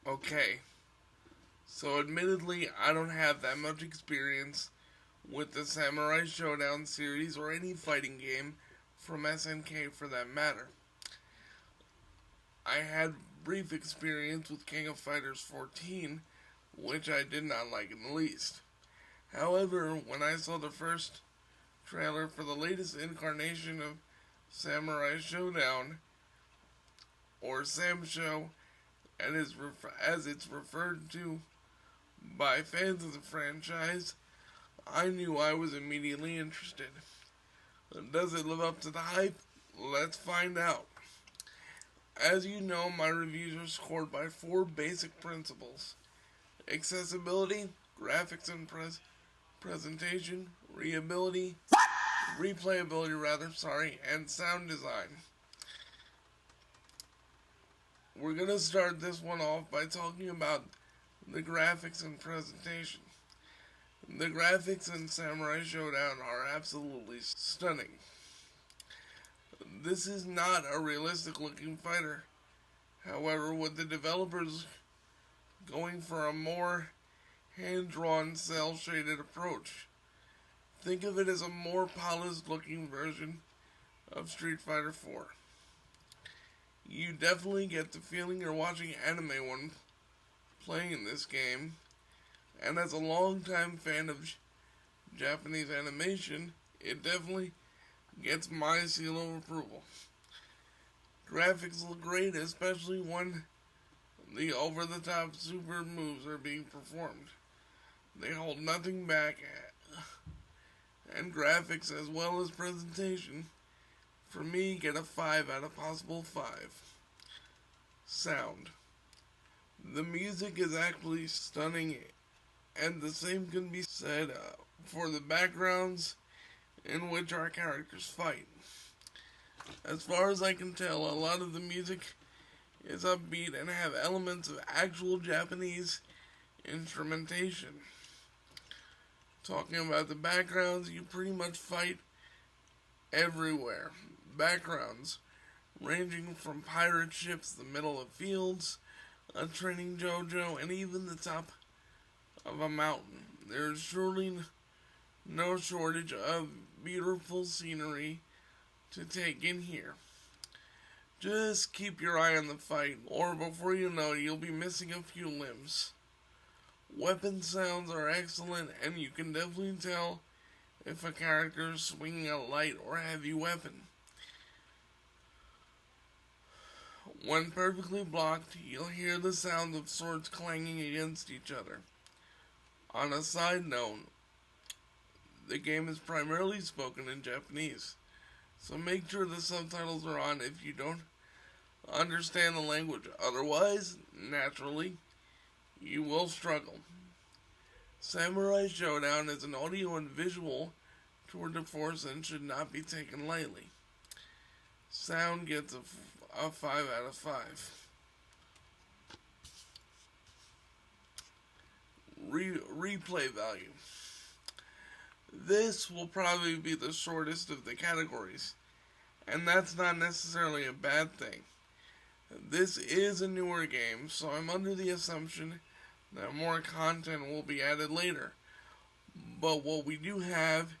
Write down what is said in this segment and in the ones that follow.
Okay, so admittedly, I don't have that much experience with the Samurai Shodown series or any fighting game from SNK for that matter. I had brief experience with King of Fighters 14, which I did not like in the least. However, when I saw the first trailer for the latest incarnation of Samurai Shodown, or Sam Show, as it's referred to by fans of the franchise, I knew I was immediately interested. Does it live up to the hype? Let's find out. As you know, my reviews are scored by four basic principles: accessibility, graphics and presentation, replayability rather, and sound design. We're gonna start this one off by talking about the graphics and presentation. The graphics in Samurai Shodown are absolutely stunning. This is not a realistic looking fighter. However, with the developers going for a more hand drawn, cel shaded approach, think of it as a more polished looking version of Street Fighter 4. You definitely get the feeling you're watching anime when playing in this game, and as a longtime fan of Japanese animation, it definitely gets my seal of approval. Graphics look great, especially when the over-the-top super moves are being performed. They hold nothing back, and graphics as well as presentation, for me, get a 5 out of possible 5. Sound. The music is actually stunning, and the same can be said for the backgrounds in which our characters fight. As far as I can tell, a lot of the music is upbeat and have elements of actual Japanese instrumentation. Talking about the backgrounds, you pretty much fight everywhere. Backgrounds ranging from pirate ships, the middle of fields, a training dojo, and even the top of a mountain. There is surely no shortage of beautiful scenery to take in here. Just keep your eye on the fight, or before you know it, you'll be missing a few limbs. Weapon sounds are excellent, and you can definitely tell if a character is swinging a light or heavy weapon. When perfectly blocked, you'll hear the sound of swords clanging against each other. On a side note, the game is primarily spoken in Japanese, so make sure the subtitles are on if you don't understand the language. Otherwise, naturally, you will struggle. Samurai Shodown is an audio and visual tour de force and should not be taken lightly. Sound gets a 5 out of 5. Replay value. This will probably be the shortest of the categories, and that's not necessarily a bad thing. This is a newer game, so I'm under the assumption that more content will be added later. But what we do have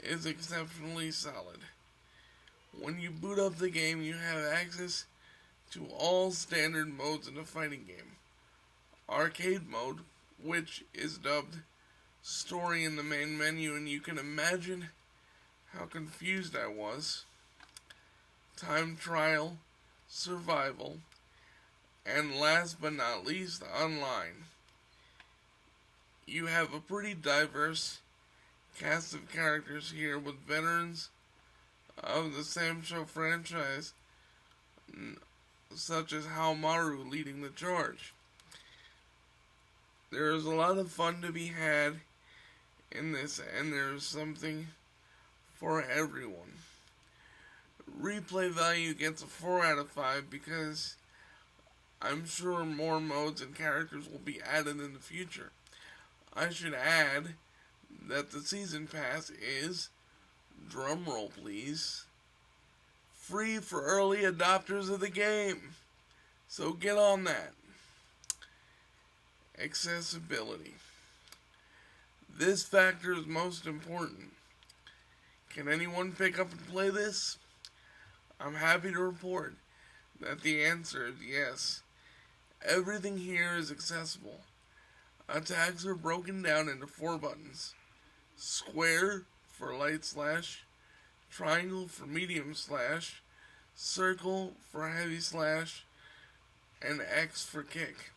is exceptionally solid. When you boot up the game, you have access to all standard modes in a fighting game. Arcade mode, which is dubbed Story in the main menu, and you can imagine how confused I was. Time Trial, Survival, and last but not least, Online. You have a pretty diverse cast of characters here, with veterans of the Sam Show franchise, such as Haomaru leading the charge. There is a lot of fun to be had in this, and there is something for everyone. Replay value gets a 4 out of 5 because I'm sure more modes and characters will be added in the future. I should add that the Season Pass is, drumroll please, free for early adopters of the game. So get on that. Accessibility. This factor is most important. Can anyone pick up and play this? I'm happy to report that the answer is yes. Everything here is accessible. Attacks are broken down into 4 buttons. Square for light slash, triangle for medium slash, circle for heavy slash, and X for kick.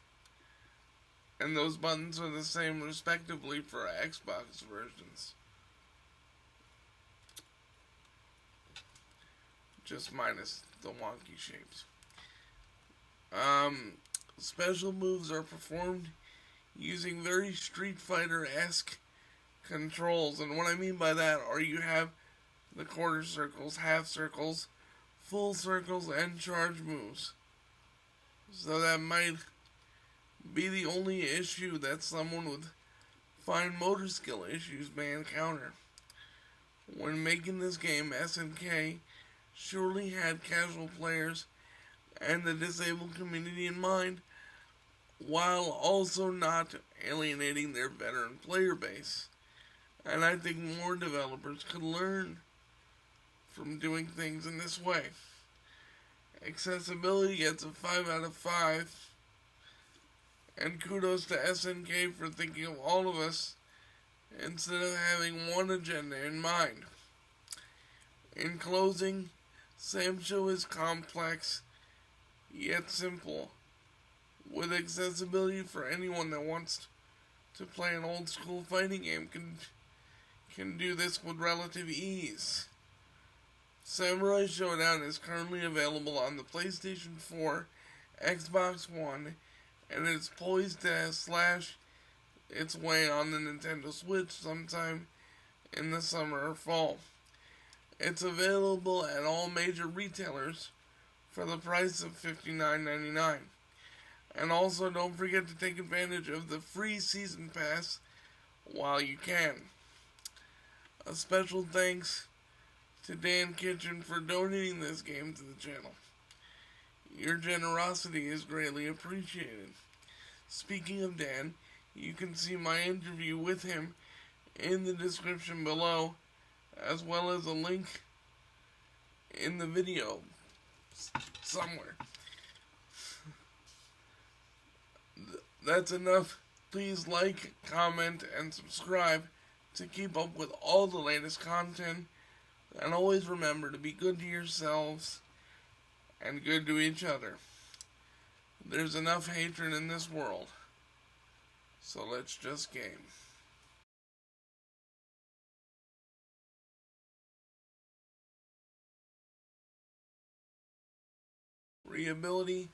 And those buttons are the same respectively for Xbox versions. Just minus the wonky shapes. Special moves are performed using very Street Fighter-esque controls. And what I mean by that are you have the quarter circles, half circles, full circles, and charge moves. So that might be the only issue that someone with fine motor skill issues may encounter. When making this game, SNK surely had casual players and the disabled community in mind, while also not alienating their veteran player base. And I think more developers could learn from doing things in this way. Accessibility gets a 5 out of 5. And kudos to SNK for thinking of all of us instead of having one agenda in mind. In closing, Samsho is complex yet simple, with accessibility for anyone that wants to play an old school fighting game can do this with relative ease. Samurai Shodown is currently available on the PlayStation 4, Xbox One, and it's poised to slash its way on the Nintendo Switch sometime in the summer or fall. It's available at all major retailers for the price of $59.99. And also don't forget to take advantage of the free season pass while you can. A special thanks to Dan Kitchen for donating this game to the channel. Your generosity is greatly appreciated. Speaking of Dan, you can see my interview with him in the description below, as well as a link in the video somewhere. That's enough. Please like, comment, and subscribe to keep up with all the latest content. And always remember to be good to yourselves and good to each other. There's enough hatred in this world, so let's just game. Reability.